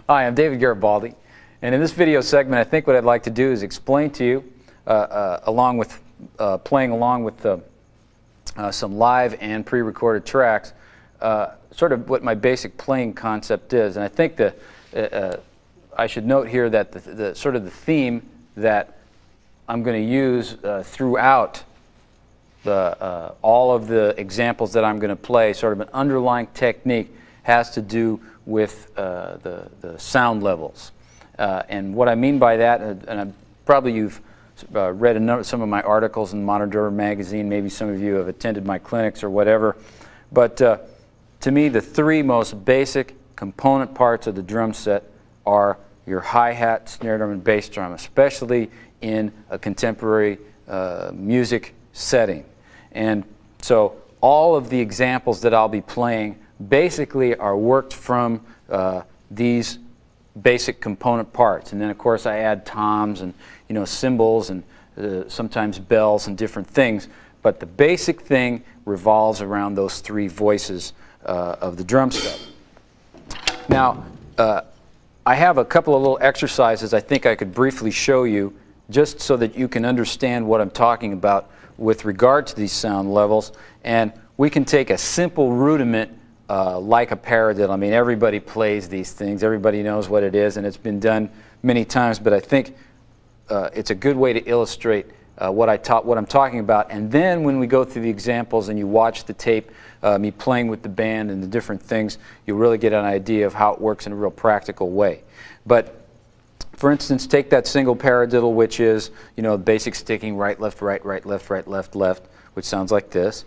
Hi, I'm David Garibaldi, and in this video segment I think what I'd like to do is explain to you, along with playing along with some live and pre-recorded tracks, sort of what my basic playing concept is. And I think that I should note here that the sort of the theme that I'm going to use throughout all of the examples that I'm going to play, sort of an underlying technique, has to do with the sound levels. And what I mean by that, and probably you've read some of my articles in Modern Drummer magazine, maybe some of you have attended my clinics or whatever, but to me the three most basic component parts of the drum set are your hi-hat, snare drum, and bass drum, especially in a contemporary music setting. And so all of the examples that I'll be playing basically are worked from these basic component parts, and then of course I add toms and cymbals and sometimes bells and different things, but the basic thing revolves around those three voices of the drum set. Now I have a couple of little exercises I think I could briefly show you just so that you can understand what I'm talking about with regard to these sound levels, and we can take a simple rudiment like a paradiddle. I mean, everybody plays these things, everybody knows what it is, and it's been done many times, but I think it's a good way to illustrate what I'm talking about. And then when we go through the examples and you watch the tape, me playing with the band and the different things, you'll really get an idea of how it works in a real practical way. But for instance, take that single paradiddle, which is basic sticking right, left, right, right, left, right, left, left, which sounds like this.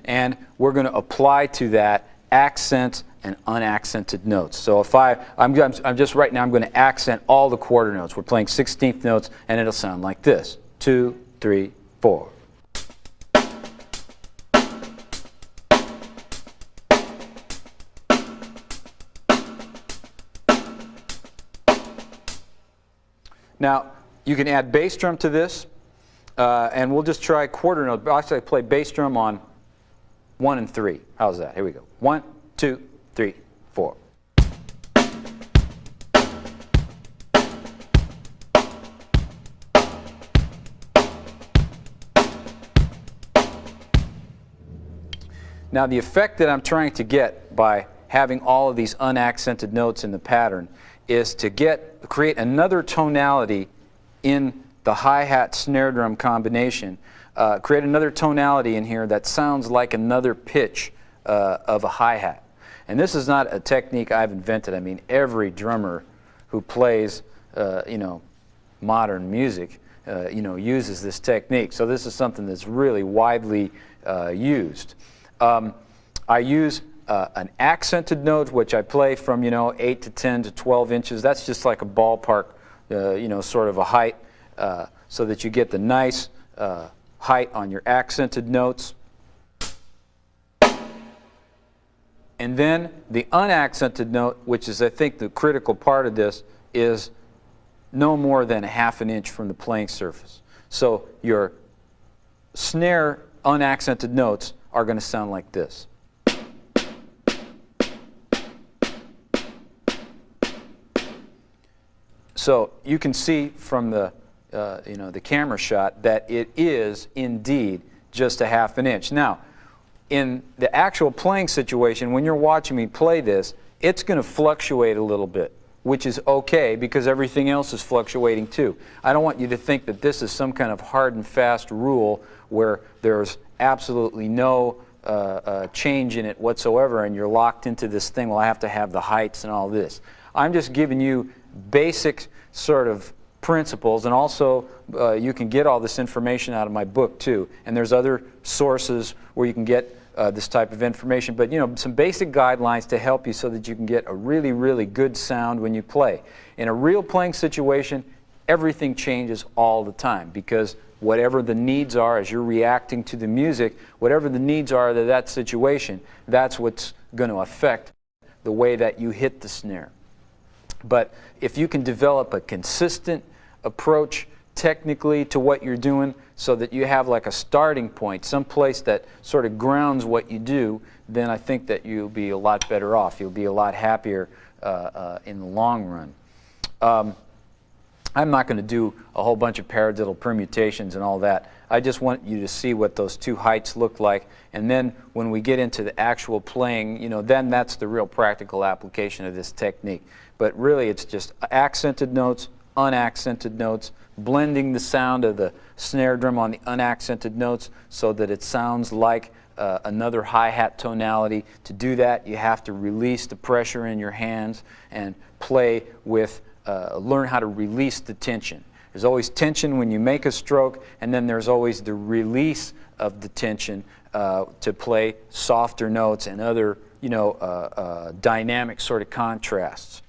And we're going to apply to that accents and unaccented notes. So if I'm just right now, I'm going to accent all the quarter notes. We're playing 16th notes, and it'll sound like this: 2, 3, 4. Now you can add bass drum to this, and we'll just try quarter note. Actually, I play bass drum on 1 and 3. How's that? Here we go. 1, 2, 3, 4. Now the effect that I'm trying to get by having all of these unaccented notes in the pattern is to create another tonality in the hi-hat snare drum combination. Create another tonality in here that sounds like another pitch of a hi-hat. And this is not a technique I've invented. I mean, every drummer who plays modern music uses this technique. So this is something that's really widely used. I use an accented note, which I play from 8 to 10 to 12 inches. That's just like a ballpark sort of a height, so that you get the nice height on your accented notes. And then the unaccented note, which is I think the critical part of this, is no more than a half an inch from the playing surface. So your snare unaccented notes are going to sound like this. So you can see from the the camera shot that it is indeed just a half an inch. Now, in the actual playing situation, when you're watching me play this, it's going to fluctuate a little bit, which is okay because everything else is fluctuating too. I don't want you to think that this is some kind of hard and fast rule where there's absolutely no change in it whatsoever and you're locked into this thing, well, I have to have the heights and all this. I'm just giving you basic sort of principles, and also you can get all this information out of my book too, and there's other sources where you can get this type of information, but some basic guidelines to help you so that you can get a really, really good sound when you play. In a real playing situation, everything changes all the time because whatever the needs are as you're reacting to the music, whatever the needs are of that situation, that's what's going to affect the way that you hit the snare. But if you can develop a consistent approach technically to what you're doing so that you have like a starting point, some place that sort of grounds what you do, then I think that you'll be a lot better off. You'll be a lot happier in the long run. I'm not going to do a whole bunch of paradiddle permutations and all that. I just want you to see what those two heights look like, and then when we get into the actual playing, then that's the real practical application of this technique. But really it's just accented notes, unaccented notes, blending the sound of the snare drum on the unaccented notes so that it sounds like another hi-hat tonality. To do that, you have to release the pressure in your hands and play with, learn how to release the tension. There's always tension when you make a stroke, and then there's always the release of the tension to play softer notes and other, dynamic sort of contrasts.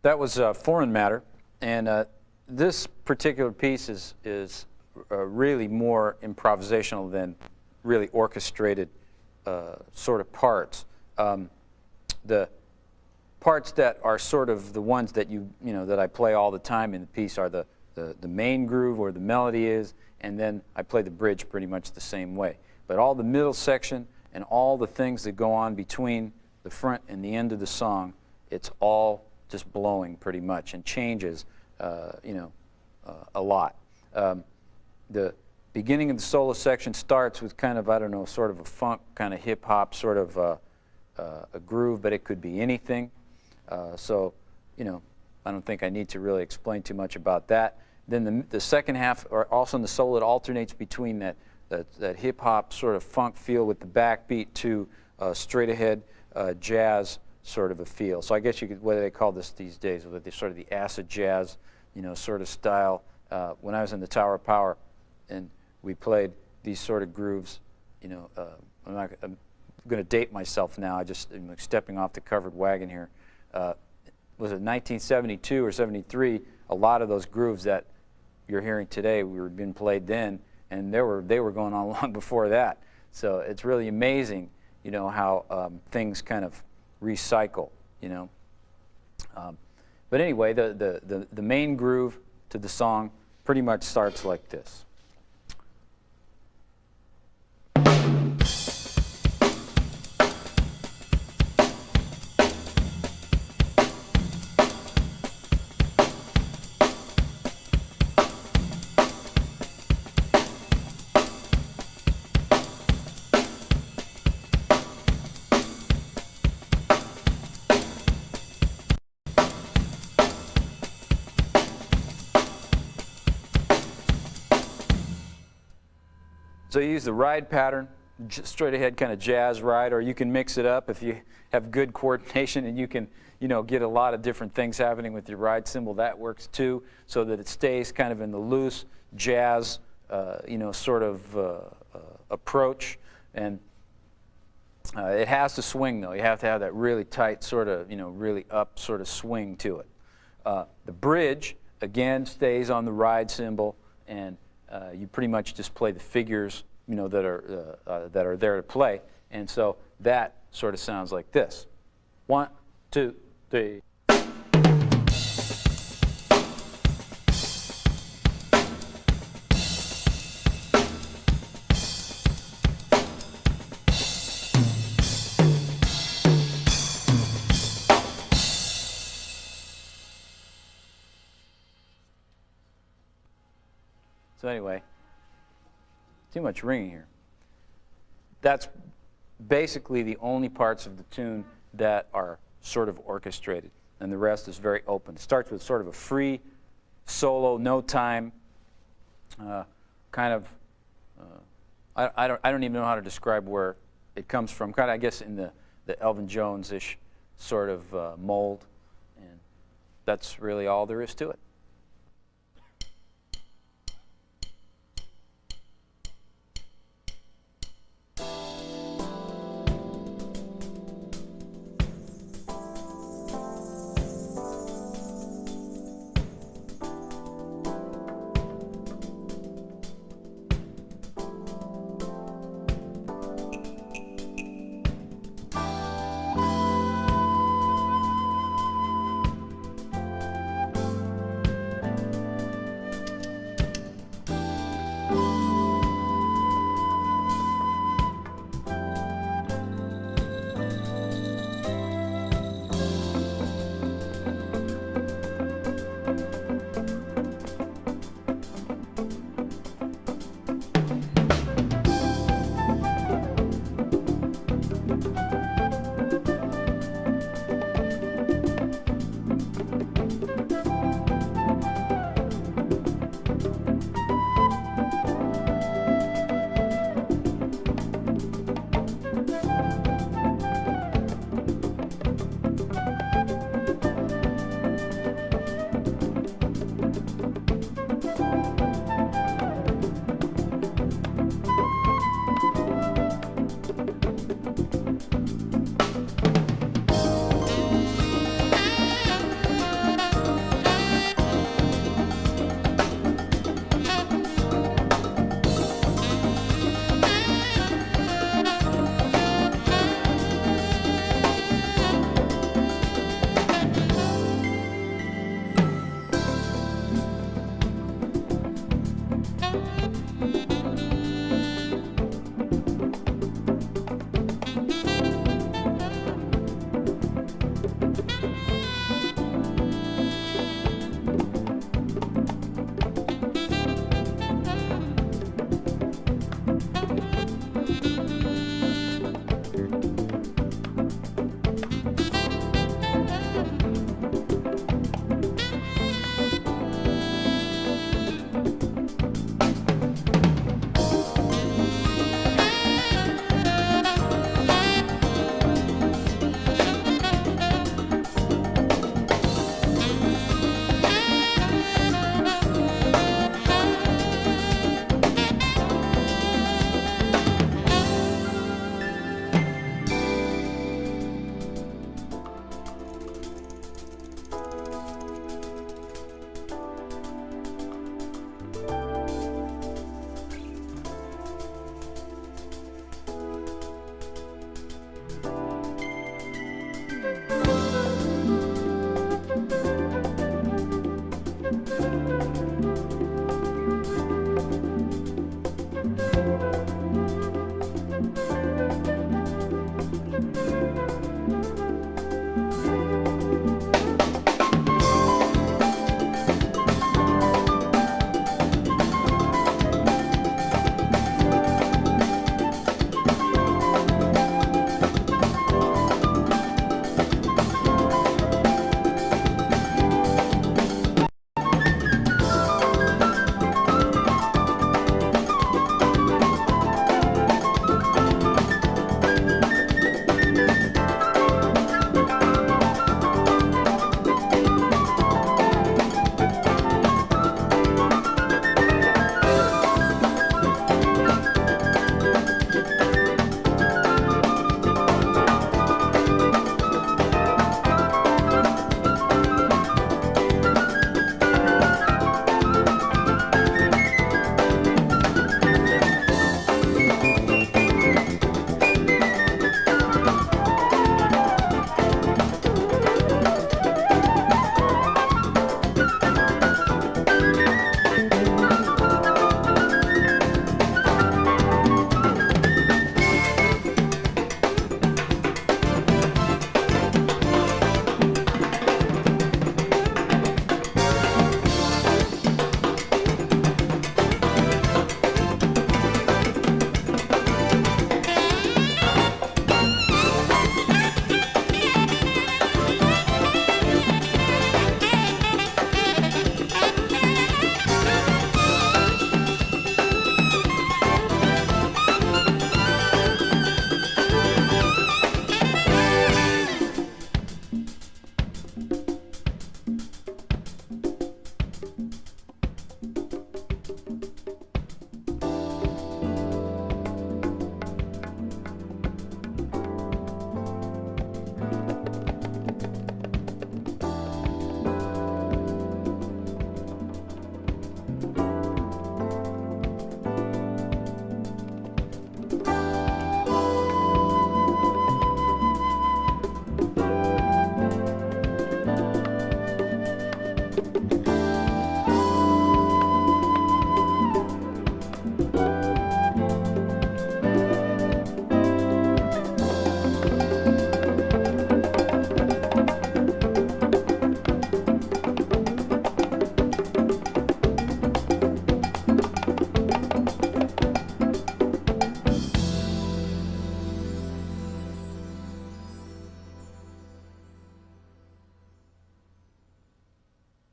That was Foreign Matter, and this particular piece is really more improvisational than really orchestrated sort of parts. The parts that are sort of the ones that that I play all the time in the piece are the main groove where the melody is, and then I play the bridge pretty much the same way. But all the middle section and all the things that go on between the front and the end of the song, it's all just blowing pretty much and changes, a lot. The beginning of the solo section starts with kind of, I don't know, sort of a funk, kind of hip-hop sort of a groove, but it could be anything. So, I don't think I need to really explain too much about that. Then the second half, or also in the solo, it alternates between that hip-hop sort of funk feel with the backbeat to straight-ahead jazz sort of a feel. So I guess you could, what do they call this these days? With the sort of the acid jazz, sort of style. When I was in the Tower of Power, and we played these sort of grooves, I'm going to date myself now. I'm stepping off the covered wagon here. Was it 1972 or 73? A lot of those grooves that you're hearing today were being played then, and they were going on long before that. So it's really amazing, how things kind of recycle, But anyway, the main groove to the song pretty much starts like this. So you use the ride pattern, straight ahead kind of jazz ride, or you can mix it up if you have good coordination and you can, get a lot of different things happening with your ride cymbal. That works too, so that it stays kind of in the loose jazz, sort of approach. And it has to swing though. You have to have that really tight sort of, really up sort of swing to it. The bridge, again, stays on the ride cymbal, and you pretty much just play the figures, that are there to play, and so that sort of sounds like this: 1, 2, 3. So anyway, too much ringing here. That's basically the only parts of the tune that are sort of orchestrated, and the rest is very open. It starts with sort of a free solo, no time, kind of, I don't even know how to describe where it comes from, kind of, I guess, in the Elvin Jones-ish sort of mold, and that's really all there is to it.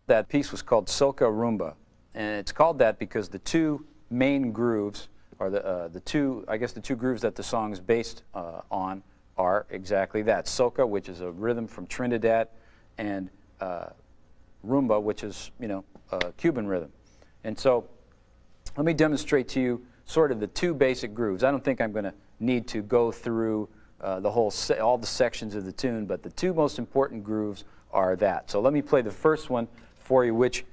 That piece was called Soca Rumba, and it's called that because the two main grooves, or the two grooves that the song is based on, are exactly that: soca, which is a rhythm from Trinidad, and rumba, which is, you know, a Cuban rhythm. And so, let me demonstrate to you sort of the two basic grooves. I don't think I'm going to need to go through all the sections of the tune, but the two most important grooves are that. So let me play the first one for you, which,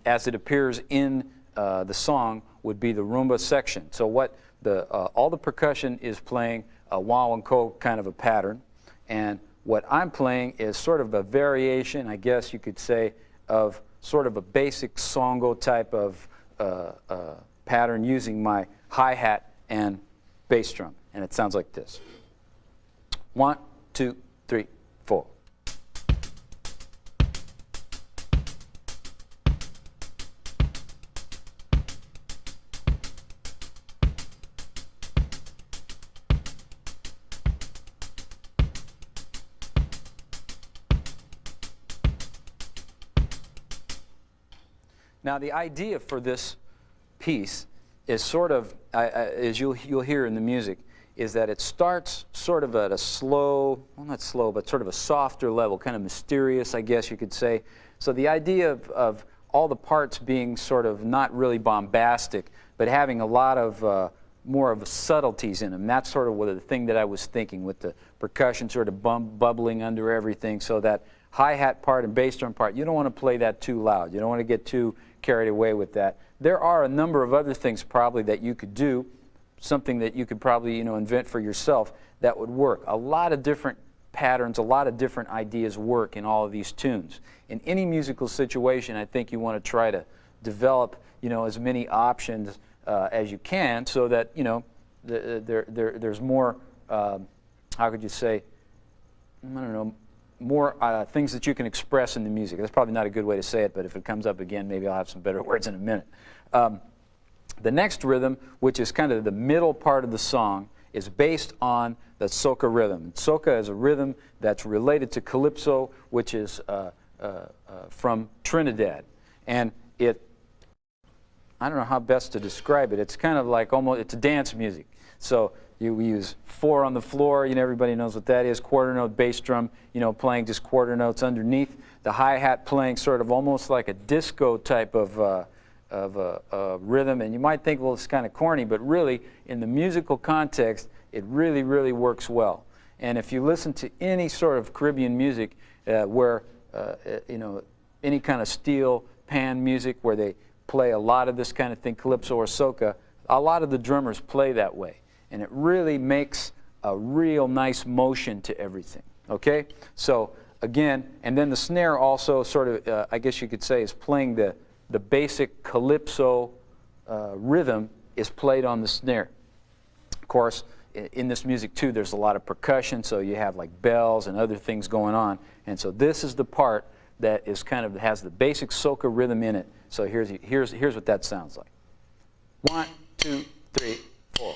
as it appears in the song, would be the rumba section. So what all the percussion is playing a wah and ko kind of a pattern, and what I'm playing is sort of a variation, I guess you could say, of sort of a basic songo type of pattern using my hi-hat and bass drum, and it sounds like this. 1, 2, 3, 4. Now, the idea for this piece is sort of, as you'll hear in the music, is that it starts sort of at a slow, well, not slow, but sort of a softer level, kind of mysterious, I guess you could say. So the idea of all the parts being sort of not really bombastic, but having a lot of more of subtleties in them. That's sort of the thing that I was thinking, with the percussion sort of bubbling under everything, so that hi-hat part and bass drum part, you don't want to play that too loud. You don't want to get too carried away with that. There are a number of other things probably that you could do, something that you could probably, you know, invent for yourself that would work. A lot of different patterns, a lot of different ideas work in all of these tunes. In any musical situation, I think you want to try to develop, you know, as many options as you can, so that, you know, there's more, how could you say, I don't know, more things that you can express in the music. That's probably not a good way to say it, but if it comes up again, maybe I'll have some better words in a minute. The next rhythm, which is kind of the middle part of the song, is based on the soca rhythm. Soca is a rhythm that's related to calypso, which is from Trinidad. And I don't know how best to describe it. It's kind of like it's dance music. So we use 4 on the floor, you know, everybody knows what that is, quarter note bass drum, you know, playing just quarter notes underneath, the hi-hat playing sort of almost like a disco type of rhythm. And you might think, well, it's kind of corny, but really, in the musical context, it really, really works well. And if you listen to any sort of Caribbean music where, you know, any kind of steel pan music where they play a lot of this kind of thing, calypso or soca, a lot of the drummers play that way. And it really makes a real nice motion to everything, okay? So again, and then the snare also sort of, I guess you could say, is playing the basic calypso rhythm is played on the snare. Of course, in this music too, there's a lot of percussion, so you have like bells and other things going on. And so this is the part that is kind of has the basic soca rhythm in it. So here's what that sounds like. 1, 2, 3, 4.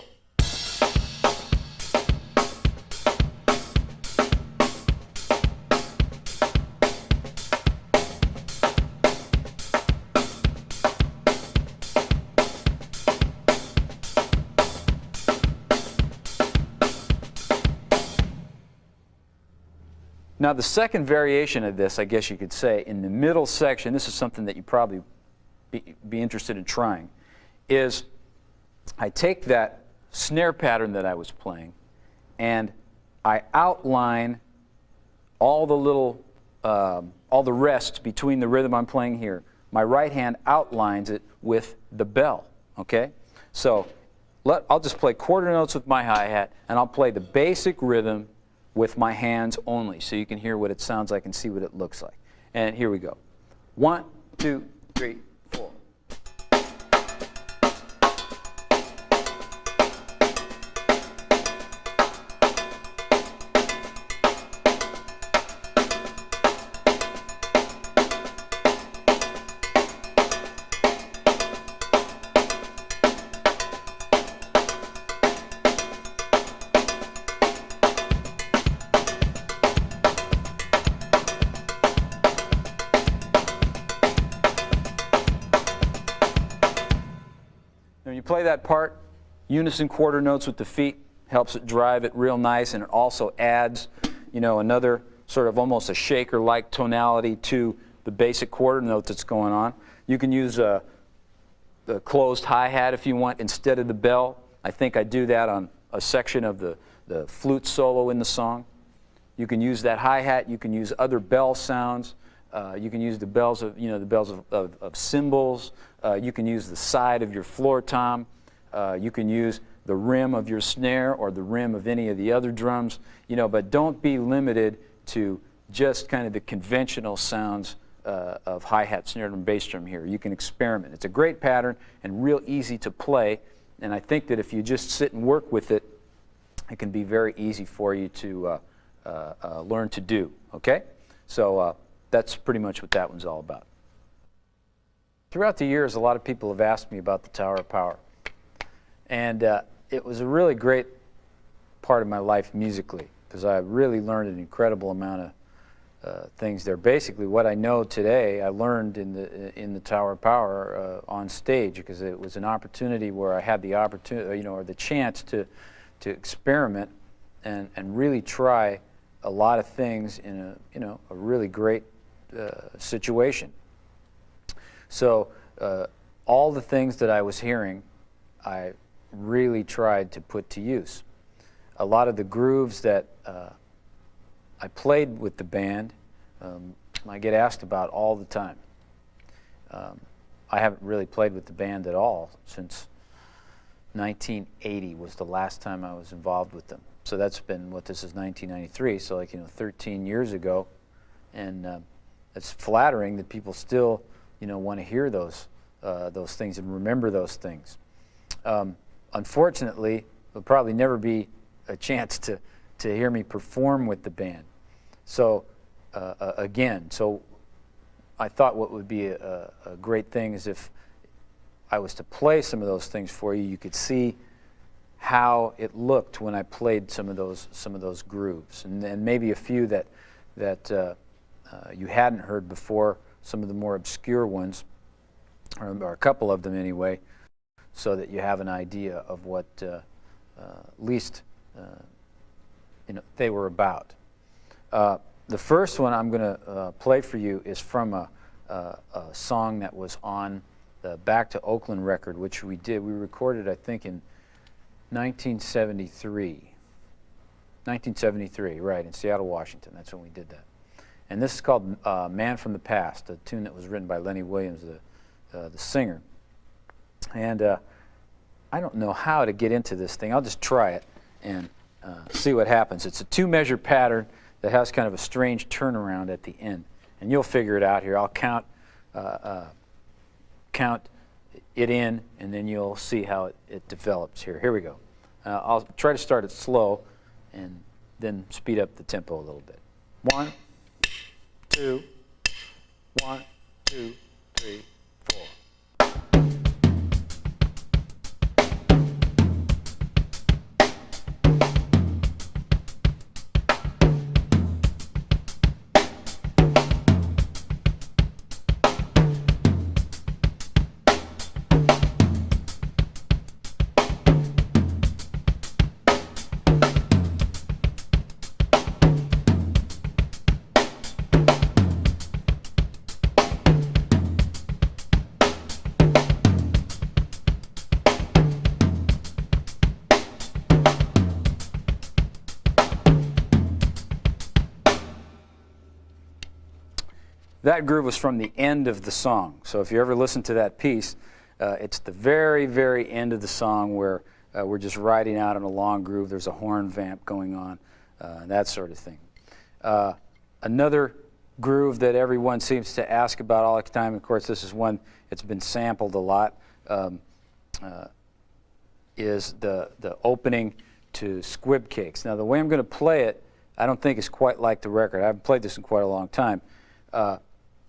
Now, the second variation of this, I guess you could say, in the middle section, this is something that you probably be interested in trying, is I take that snare pattern that I was playing and I outline all the little, all the rests between the rhythm I'm playing here. My right hand outlines it with the bell, okay? So I'll just play quarter notes with my hi-hat, and I'll play the basic rhythm with my hands only, so you can hear what it sounds like and see what it looks like. And here we go. 1, 2, 3, 4. that part, unison quarter notes with the feet helps it drive it real nice, and it also adds, another sort of almost a shaker-like tonality to the basic quarter note that's going on. You can use the closed hi-hat if you want instead of the bell. I think I do that on a section of the flute solo in the song. You can use that hi-hat. You can use other bell sounds. You can use the bells of, the bells of cymbals. You can use the side of your floor tom. You can use the rim of your snare or the rim of any of the other drums. But don't be limited to just kind of the conventional sounds of hi-hat, snare drum, bass drum here. You can experiment. It's a great pattern and real easy to play. And I think that if you just sit and work with it, it can be very easy for you to learn to do. Okay? So that's pretty much what that one's all about. Throughout the years, a lot of people have asked me about the Tower of Power. And it was a really great part of my life musically, because I really learned an incredible amount of things there. Basically, what I know today, I learned in the Tower of Power on stage, because it was an opportunity where I had the opportunity, or the chance to experiment and really try a lot of things in a really great situation. So all the things that I was hearing, I really tried to put to use. A lot of the grooves that I played with the band, I get asked about all the time. I haven't really played with the band at all since 1980 was the last time I was involved with them. So that's been, this is 1993, so 13 years ago. And it's flattering that people still, want to hear those things and remember those things. Unfortunately, there'll probably never be a chance to hear me perform with the band. So again, I thought what would be a great thing is if I was to play some of those things for you, you could see how it looked when I played some of those grooves, and maybe a few that you hadn't heard before, some of the more obscure ones, or a couple of them anyway, so that you have an idea of what at least they were about. The first one I'm going to play for you is from a song that was on the Back to Oakland record, which we recorded, I think, in 1973. 1973, right, in Seattle, Washington. That's when we did that. And this is called Man from the Past, a tune that was written by Lenny Williams, the singer. And I don't know how to get into this thing. I'll just try it and see what happens. It's a two-measure pattern that has kind of a strange turnaround at the end. And you'll figure it out here. I'll count it in, and then you'll see how it develops here. Here we go. I'll try to start it slow and then speed up the tempo a little bit. 1, 2, 1, 2, 3, 4. That groove was from the end of the song. So if you ever listen to that piece, it's the very, very end of the song where we're just riding out on a long groove. There's a horn vamp going on, that sort of thing. Another groove that everyone seems to ask about all the time, of course this is one that's been sampled a lot, is the opening to Squib Cakes. Now the way I'm going to play it, I don't think is quite like the record. I haven't played this in quite a long time.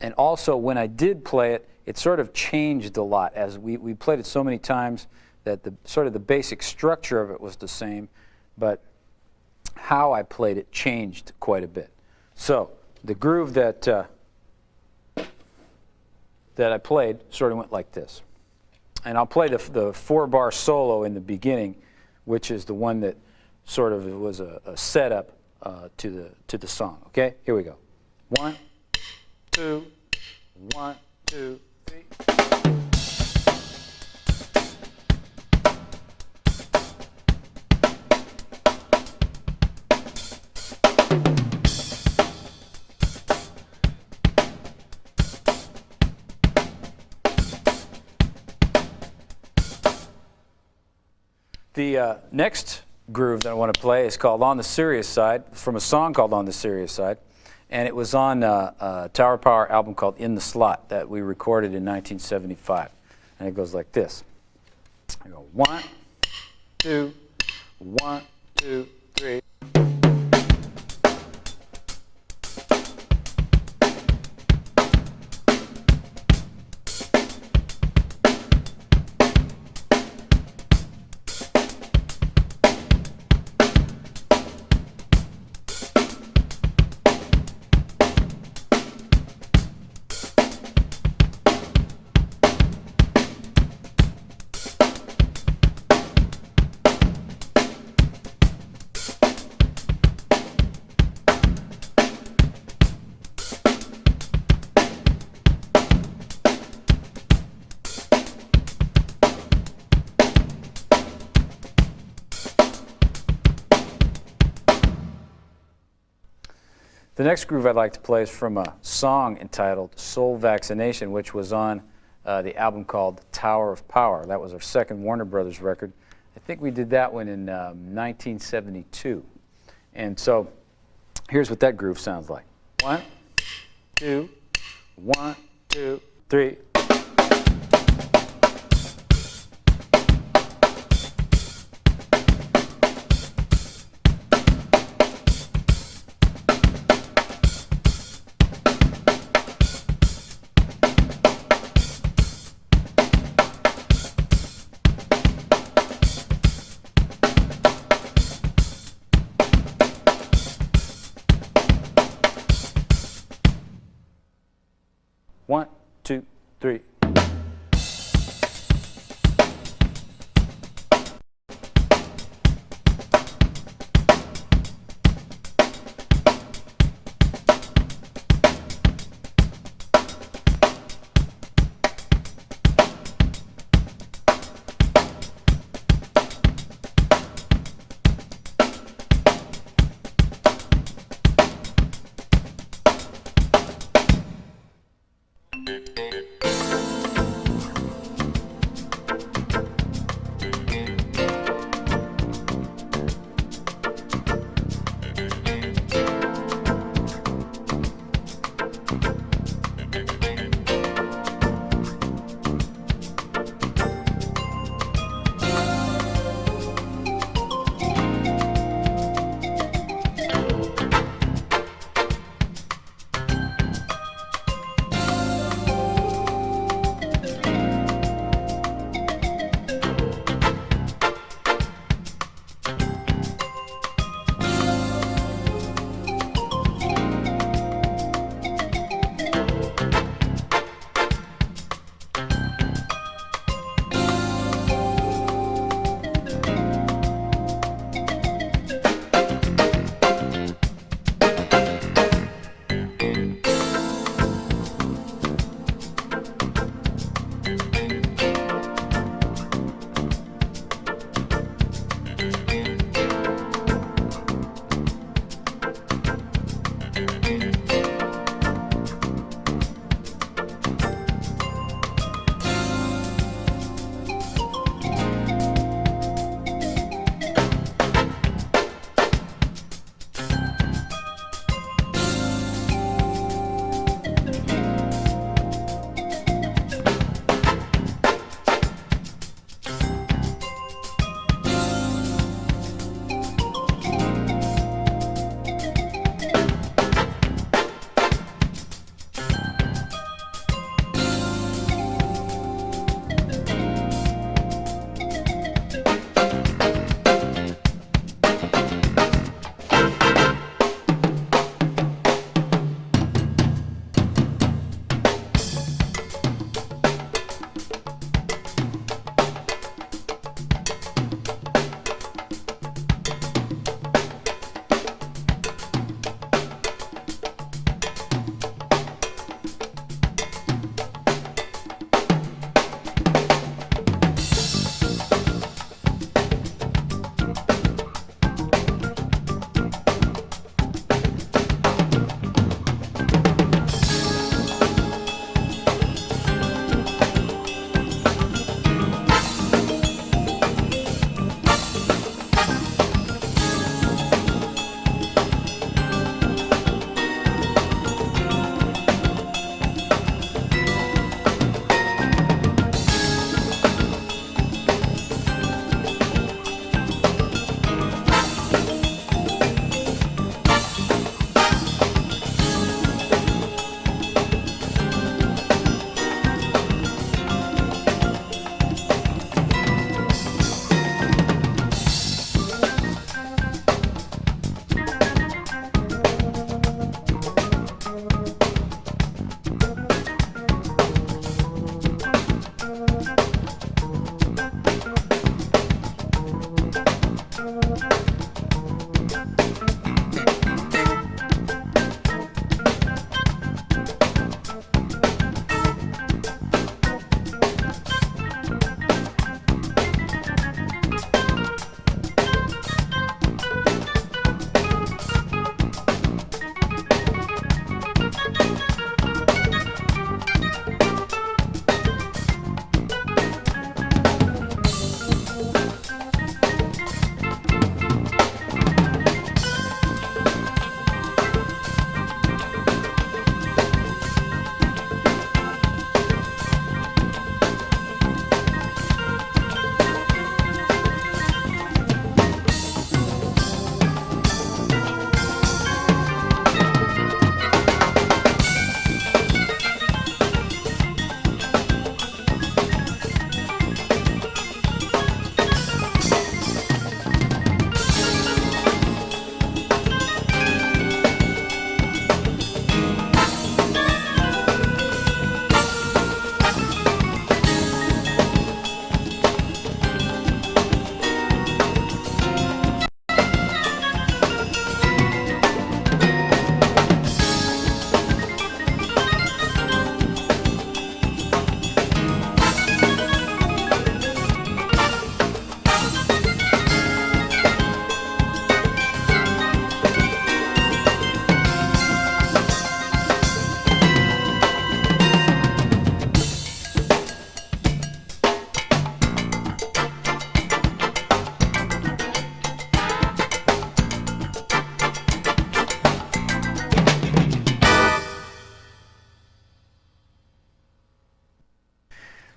And also, when I did play it, it sort of changed a lot. As we played it so many times that the sort of the basic structure of it was the same, but how I played it changed quite a bit. So the groove that I played sort of went like this. And I'll play the 4-bar solo in the beginning, which is the one that sort of was a setup to the song. Okay, here we go. 1, 2, 1, 2, 3. The next groove that I want to play is called On the Serious Side, from a song called On the Serious Side. And it was on a Tower Power album called In the Slot that we recorded in 1975. And it goes like this. I go 1, 2, 1, 2, 3. The next groove I'd like to play is from a song entitled Soul Vaccination, which was on the album called Tower of Power. That was our second Warner Brothers record. I think we did that one in 1972. And so here's what that groove sounds like. 1, 2, 1, 2, 3. One, two, three.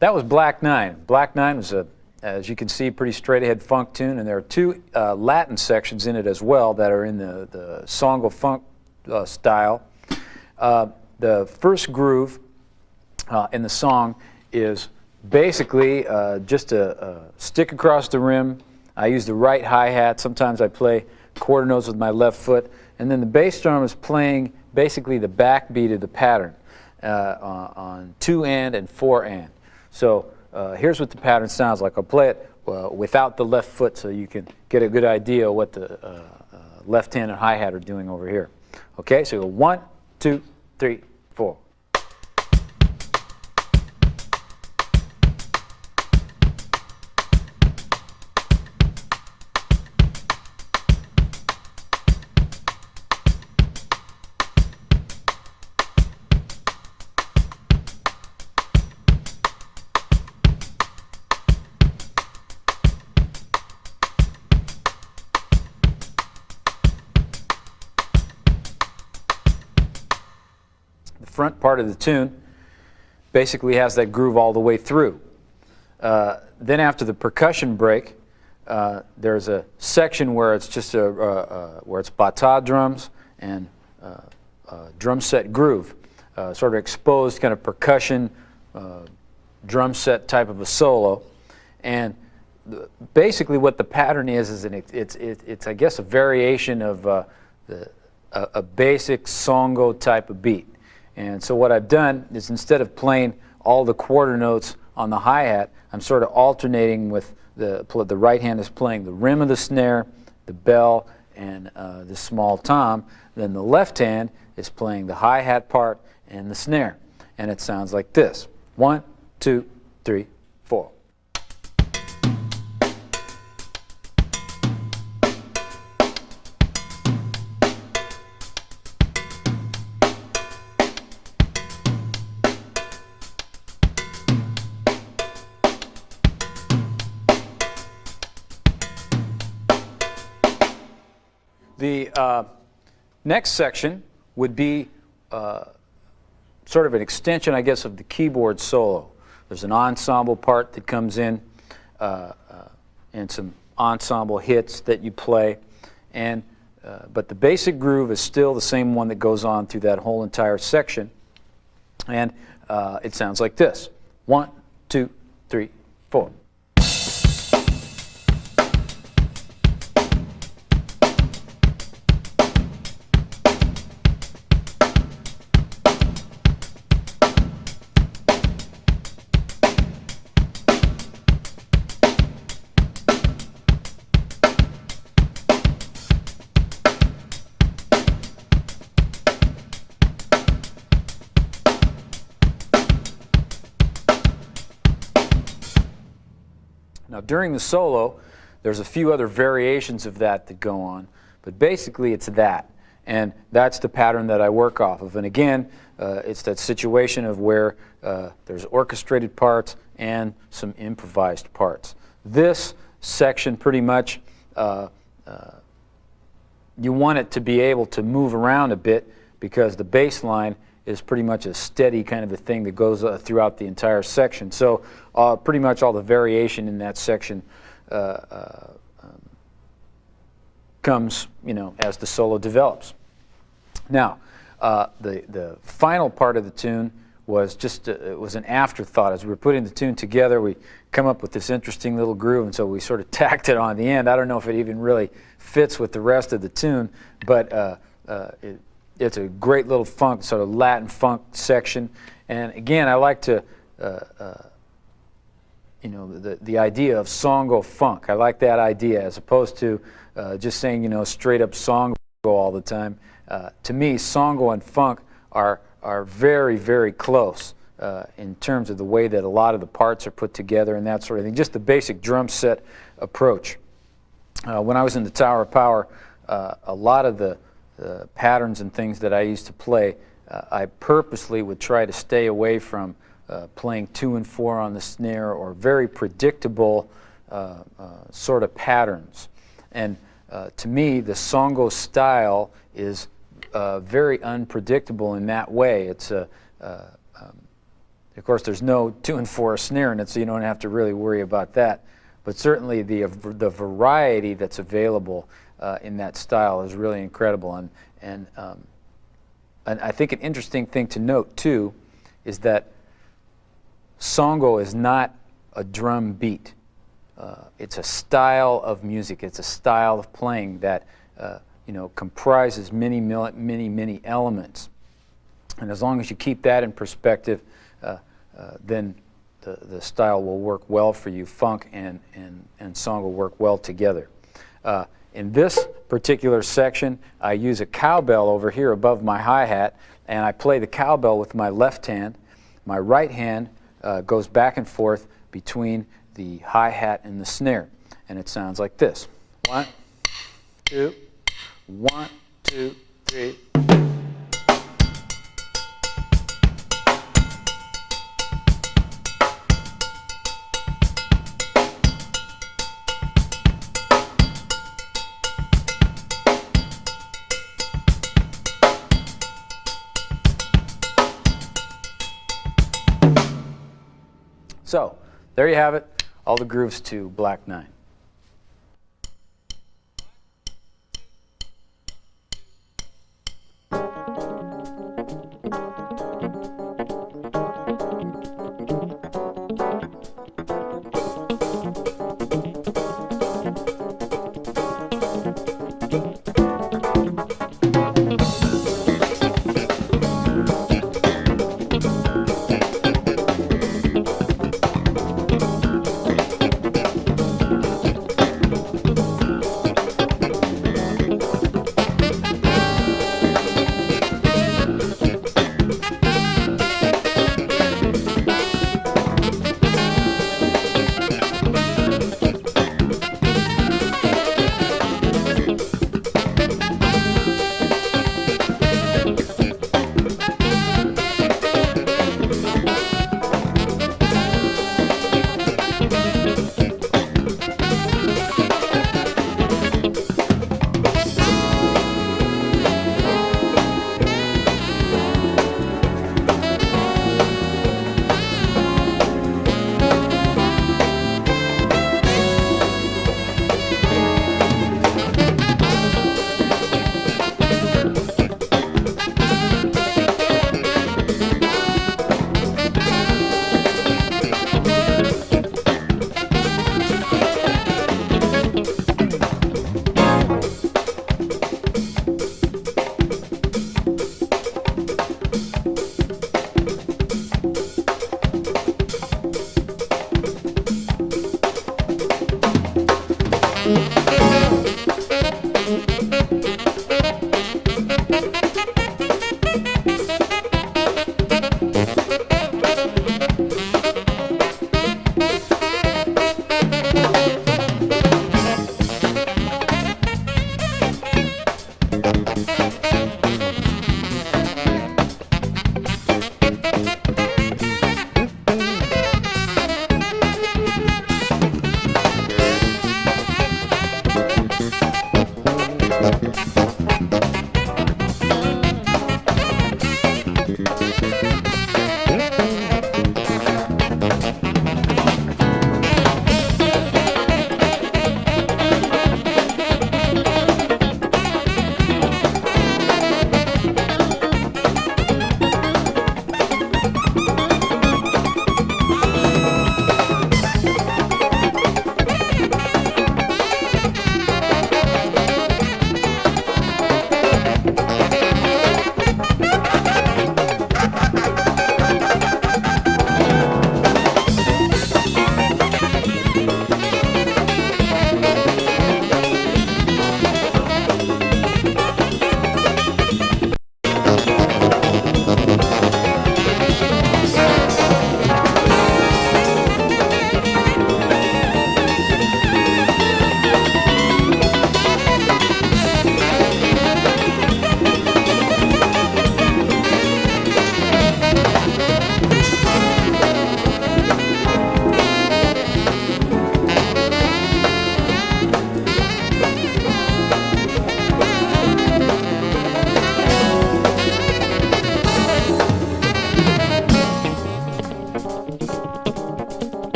That was Black 9. Black 9 was, as you can see, pretty straight-ahead funk tune, and there are two Latin sections in it as well that are in the songo funk style. The first groove in the song is basically just a stick across the rim. I use the right hi-hat. Sometimes I play quarter notes with my left foot. And then the bass drum is playing basically the backbeat of the pattern on 2 and 4 and. So here's what the pattern sounds like. I'll play it without the left foot so you can get a good idea of what the left hand and hi-hat are doing over here. Okay, so 1, 2, 3, 4. Front part of the tune basically has that groove all the way through. Then after the percussion break, there's a section where it's just where it's bata drums and drum set groove, sort of exposed kind of percussion drum set type of a solo. And basically what the pattern is it's I guess a variation of a basic songo type of beat. And so what I've done is instead of playing all the quarter notes on the hi-hat, I'm sort of alternating with the right hand is playing the rim of the snare, the bell, and the small tom. Then the left hand is playing the hi-hat part and the snare. And it sounds like this. 1, 2, 3, 4. The next section would be sort of an extension, I guess, of the keyboard solo. There's an ensemble part that comes in and some ensemble hits that you play. But the basic groove is still the same one that goes on through that whole entire section. And it sounds like this. 1, 2, 3, 4. Now during the solo, there's a few other variations of that go on, but basically it's that. And that's the pattern that I work off of. And again, it's that situation of where there's orchestrated parts and some improvised parts. This section pretty much, you want it to be able to move around a bit because the bass line is pretty much a steady kind of a thing that goes throughout the entire section. So pretty much all the variation in that section comes, as the solo develops. Now, the final part of the tune was just it was an afterthought. As we were putting the tune together, we come up with this interesting little groove, and so we sort of tacked it on the end. I don't know if it even really fits with the rest of the tune, but it's a great little funk, sort of Latin funk section. And again, I like to, the idea of songo funk. I like that idea as opposed to just saying, straight up songo all the time. To me, songo and funk are very, very close in terms of the way that a lot of the parts are put together and that sort of thing. Just the basic drum set approach. When I was in the Tower of Power, a lot of the patterns and things that I used to play, I purposely would try to stay away from playing 2 and 4 on the snare or very predictable sort of patterns. And to me, the songo style is very unpredictable in that way. It's there's Of course, there's no 2 and 4 snare in it, so you don't have to really worry about that. But certainly the variety that's available in that style is really incredible. And I think an interesting thing to note, too, is that songo is not a drum beat. It's a style of music. It's a style of playing that comprises many elements. And as long as you keep that in perspective, then the style will work well for you. Funk and song will work well together. In this particular section, I use a cowbell over here above my hi-hat, and I play the cowbell with my left hand. My right hand goes back and forth between the hi-hat and the snare, and it sounds like this. 1, 2, 1, 2, 3. So, there you have it, all the grooves to Black 9.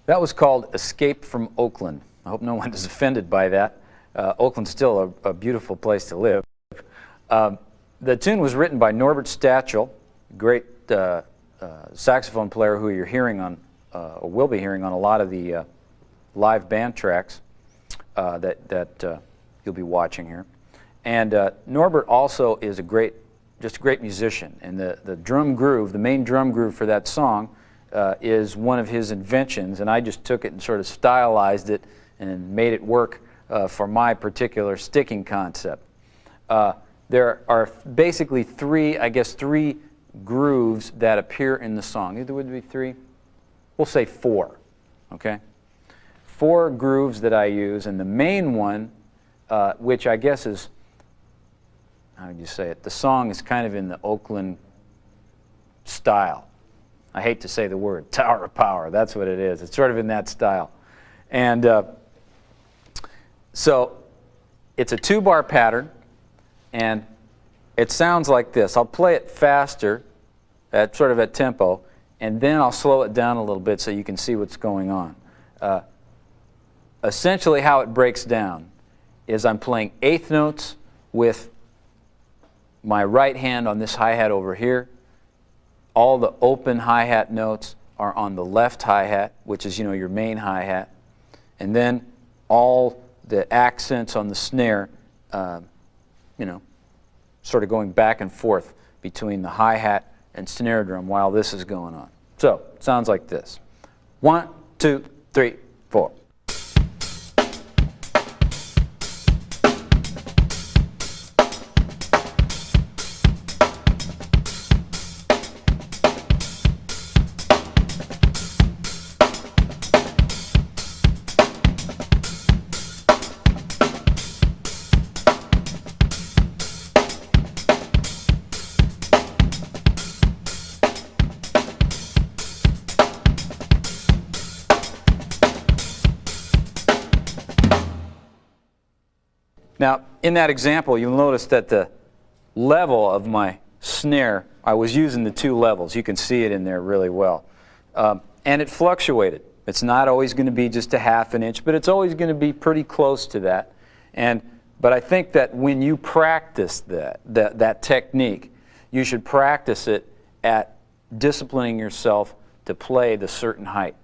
That was called Escape from Oakland. I hope no one is offended by that. Oakland's still a beautiful place to live. The tune was written by Norbert Stachel, great saxophone player who you're hearing on, or will be hearing on a lot of the live band tracks that you'll be watching here. And Norbert also is just a great musician. And the drum groove, the main drum groove for that song, is one of his inventions, and I just took it and sort of stylized it and made it work for my particular sticking concept. There are basically three grooves that appear in the song. There would be three? We'll say four, okay? 4 grooves that I use, and the main one, which I guess is how would you say it? The song is kind of in the Oakland style. I hate to say the word, Tower of Power. That's what it is. It's sort of in that style. And so it's a 2-bar pattern, and it sounds like this. I'll play it faster, at sort of at tempo, and then I'll slow it down a little bit so you can see what's going on. Essentially how it breaks down is I'm playing eighth notes with my right hand on this hi-hat over here. All the open hi-hat notes are on the left hi-hat, which is, your main hi-hat. And then all the accents on the snare, sort of going back and forth between the hi-hat and snare drum while this is going on. So, it sounds like this. 1, 2, 3, 4. Now, in that example, you'll notice that the level of my snare, I was using the 2 levels. You can see it in there really well. And it fluctuated. It's not always going to be just a ½ an inch, but it's always going to be pretty close to that. But I think that when you practice that technique, you should practice it at disciplining yourself to play the certain height,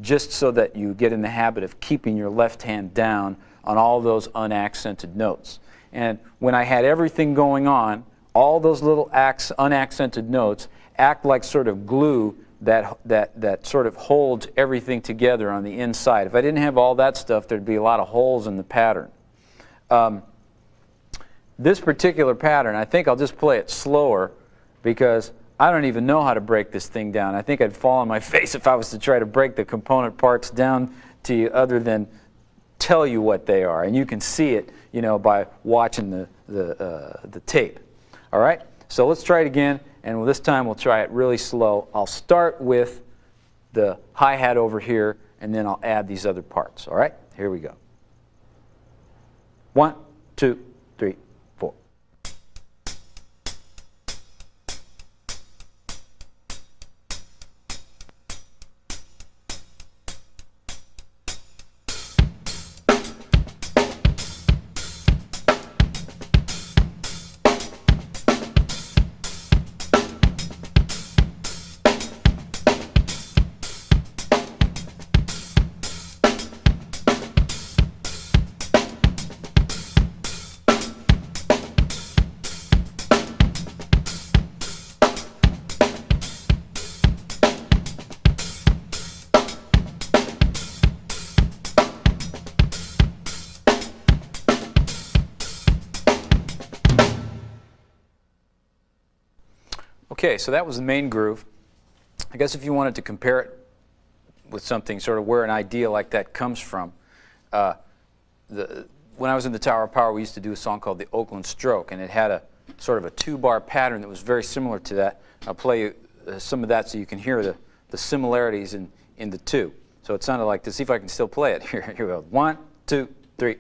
just so that you get in the habit of keeping your left hand down on all those unaccented notes. And when I had everything going on, all those little unaccented notes act like sort of glue that sort of holds everything together on the inside. If I didn't have all that stuff, there'd be a lot of holes in the pattern. This particular pattern, I think I'll just play it slower because I don't even know how to break this thing down. I think I'd fall on my face if I was to try to break the component parts down to you other than tell you what they are, and you can see it, by watching the tape. All right, so let's try it again, and this time we'll try it really slow. I'll start with the hi-hat over here, and then I'll add these other parts. All right, here we go. 1, 2, 3, 4. Okay, so that was the main groove. I guess if you wanted to compare it with something, sort of where an idea like that comes from, when I was in the Tower of Power, we used to do a song called the Oakland Stroke, and it had a sort of a 2-bar pattern that was very similar to that. I'll play you some of that so you can hear the similarities in the two. So it sounded like this. See if I can still play it. Here we go. 1, 2, 3.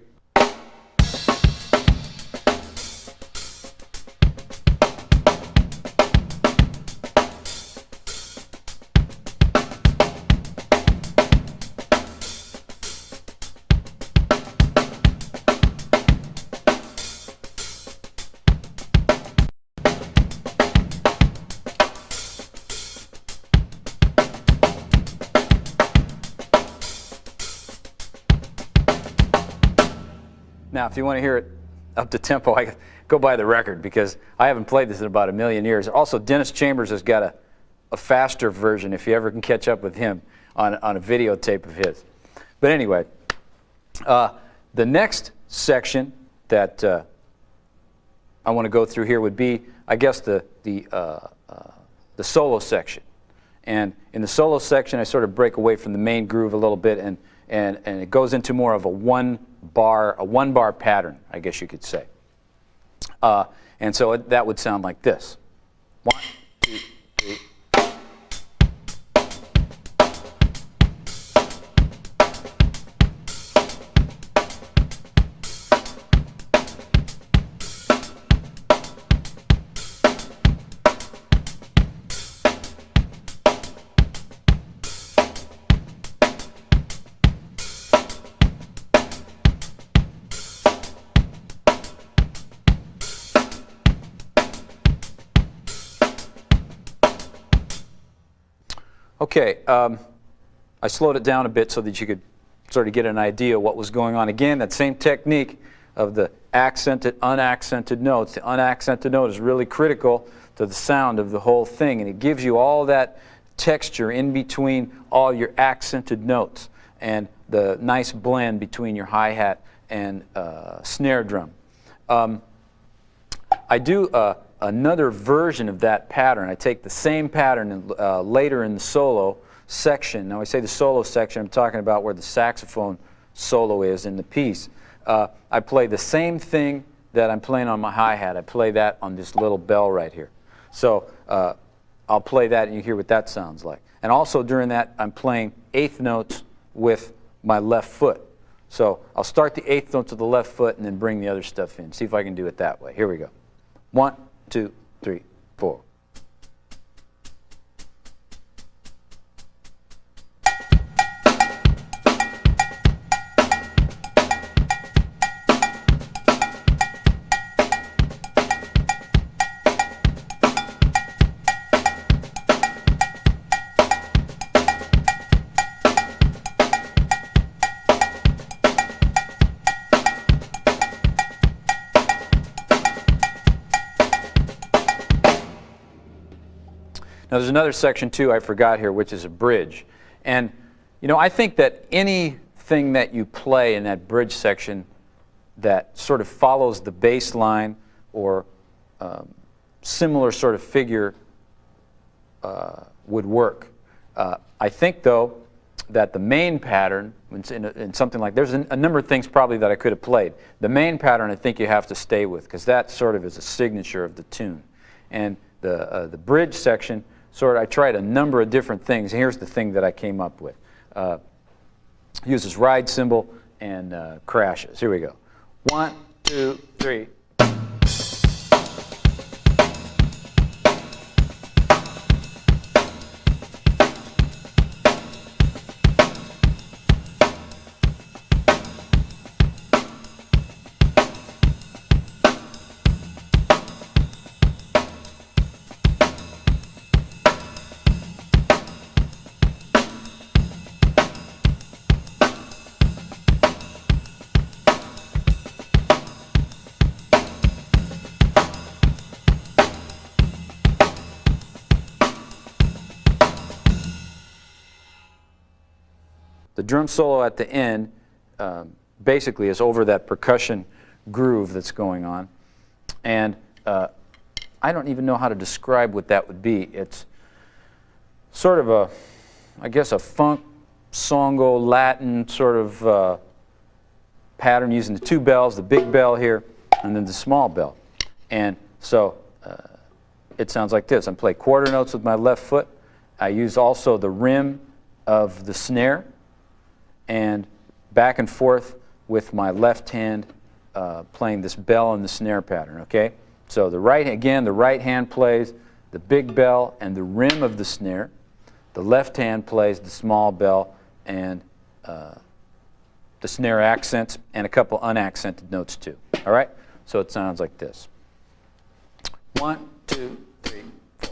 Now, if you want to hear it up to tempo, I go buy the record because I haven't played this in about 1,000,000 years. Also, Dennis Chambers has got a faster version if you ever can catch up with him on a videotape of his. But anyway, the next section that I want to go through here would be, I guess, the solo section. And in the solo section, I sort of break away from the main groove a little bit, and it goes into more of a one bar pattern, I guess you could say. And so that would sound like this. 1, 2, 3. Okay, I slowed it down a bit so that you could sort of get an idea of what was going on. Again, that same technique of the accented, unaccented notes. The unaccented note is really critical to the sound of the whole thing, and it gives you all that texture in between all your accented notes and the nice blend between your hi-hat and snare drum. I do another version of that pattern. I take the same pattern and, later in the solo section. Now, I say the solo section, I'm talking about where the saxophone solo is in the piece. I play the same thing that I'm playing on my hi-hat. I play that on this little bell right here. So I'll play that and you hear what that sounds like. And also during that, I'm playing eighth notes with my left foot. So I'll start the eighth note to the left foot and then bring the other stuff in. See if I can do it that way. Here we go. 1, 2, 3, 4. Now there's another section too I forgot here, which is a bridge. And you know, I think that anything that you play in that bridge section that sort of follows the bass line or similar sort of figure would work. I think though that the main pattern, in something like, there's a number of things probably that I could have played. The main pattern I think you have to stay with because that sort of is a signature of the tune. And the bridge section, I tried a number of different things. Here's the thing that I came up with. Uses ride cymbal and crashes. Here we go. 1, 2, 3. The drum solo at the end basically is over that percussion groove that's going on. And I don't even know how to describe what that would be. It's sort of a, I guess, a funk, songo, Latin sort of pattern using the two bells, the big bell here, and then the small bell. And so it sounds like this. I'm playing quarter notes with my left foot. I use also the rim of the snare, and back and forth with my left hand playing this bell and the snare pattern, okay? So the right hand plays the big bell and the rim of the snare. The left hand plays the small bell and the snare accents and a couple unaccented notes too, all right? So it sounds like this. 1, 2, 3, 4.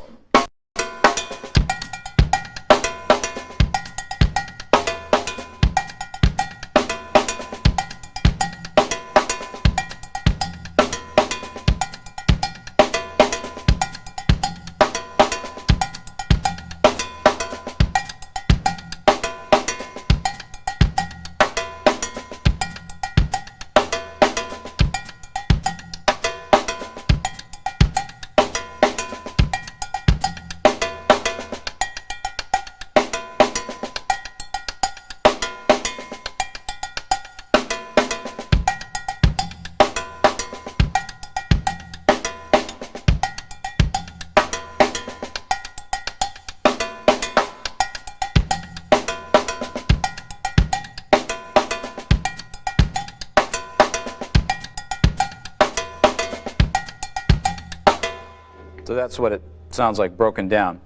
So that's what it sounds like broken down.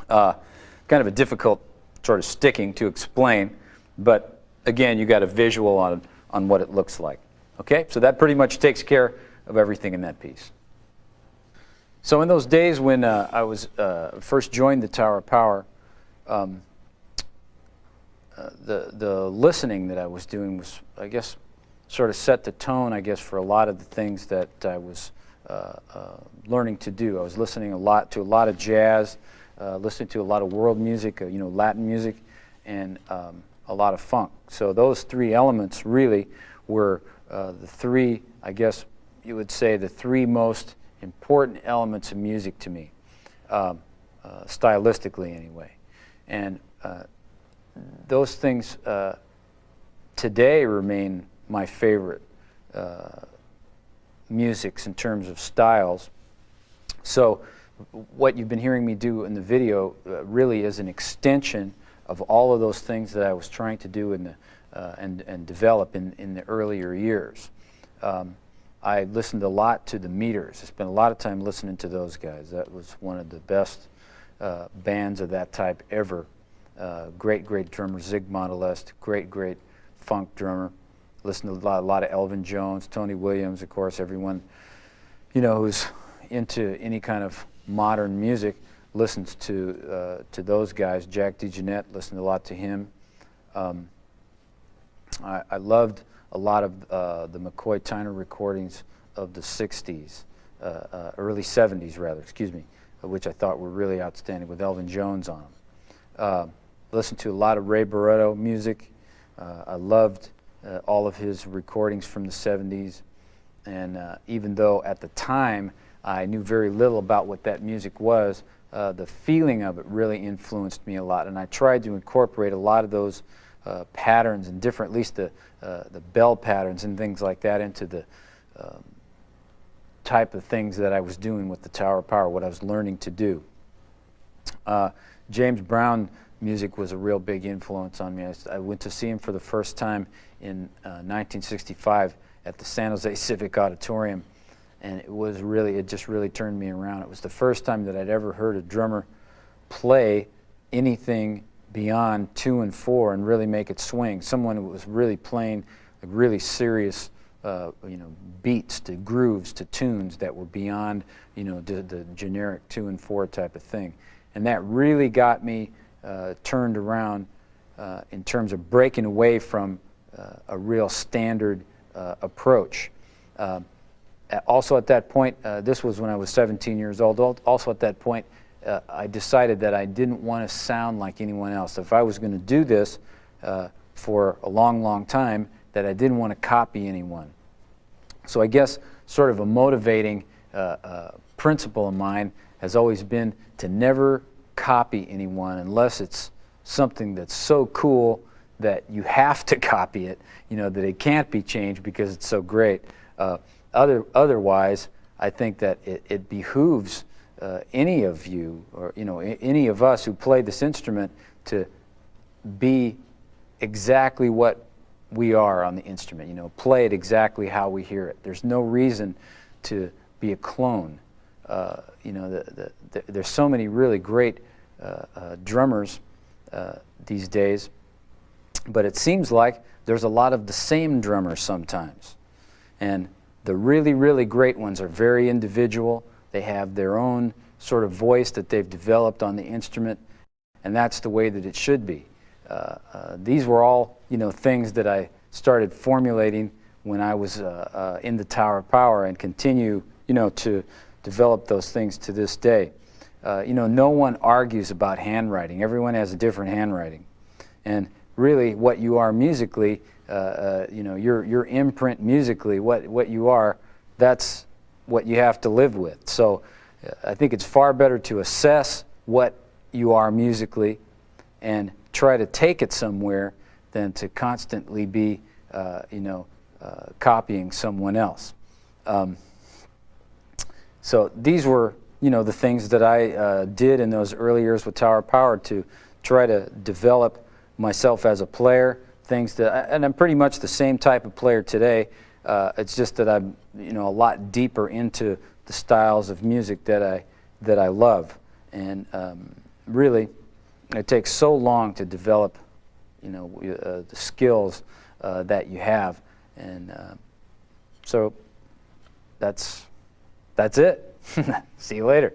Kind of a difficult sort of sticking to explain, but again, you got a visual on what it looks like. Okay, so that pretty much takes care of everything in that piece. So in those days when I was first joined the Tower of Power, the listening that I was doing was, I guess, sort of set the tone, I guess, for a lot of the things that I was learning to do. I was listening to a lot of jazz, listening to a lot of world music, Latin music, and a lot of funk. So those three elements really were the three, I guess you would say, the three most important elements of music to me, stylistically anyway. And those things today remain my favorite musics in terms of styles. So what you've been hearing me do in the video really is an extension of all of those things that I was trying to do in the and develop in the earlier years. I listened a lot to the Meters. I spent a lot of time listening to those guys. That was one of the best bands of that type ever. Great drummer, Zig Montelest, great funk drummer. Listened to a lot of Elvin Jones, Tony Williams, of course. Everyone, who's into any kind of modern music listens to those guys. Jack DeJohnette, listened a lot to him. I loved a lot of the McCoy Tyner recordings of the 60s, early 70s rather, excuse me, which I thought were really outstanding with Elvin Jones on them. Listened to a lot of Ray Barretto music. I loved all of his recordings from the 70s, and even though at the time I knew very little about what that music was, the feeling of it really influenced me a lot, and I tried to incorporate a lot of those patterns and different, at least the bell patterns and things like that, into the type of things that I was doing with the Tower of Power, what I was learning to do. James Brown music was a real big influence on me. I went to see him for the first time in 1965 at the San Jose Civic Auditorium, and it just really turned me around. It was the first time that I'd ever heard a drummer play anything beyond 2 and 4 and really make it swing. Someone who was really playing like really serious beats to grooves to tunes that were beyond the generic 2 and 4 type of thing. And that really got me turned around in terms of breaking away from a real standard approach. Also at that point, this was when I was 17 years old, also at that point I decided that I didn't want to sound like anyone else. If I was going to do this for a long time, that I didn't want to copy anyone. So I guess sort of a motivating principle of mine has always been to never copy anyone unless it's something that's so cool that you have to copy it, that it can't be changed because it's so great. Otherwise, I think that it behooves any of you, or any of us who play this instrument, to be exactly what we are on the instrument. Play it exactly how we hear it. There's no reason to be a clone. There's so many really great drummers these days, but it seems like there's a lot of the same drummers sometimes. And the really great ones are very individual. They have their own sort of voice that they've developed on the instrument, and that's the way that it should be. These were all, things that I started formulating when I was in the Tower of Power, and continue, to develop those things to this day. No one argues about handwriting. Everyone has a different handwriting, and really, what you are musically, your imprint musically, what you are, that's what you have to live with. So I think it's far better to assess what you are musically and try to take it somewhere than to constantly be, copying someone else. So these were, the things that I did in those early years with Tower of Power to try to develop myself as a player. And I'm pretty much the same type of player today. It's just that I'm, a lot deeper into the styles of music that I love. And really, it takes so long to develop, the skills that you have, and so that's it. See you later.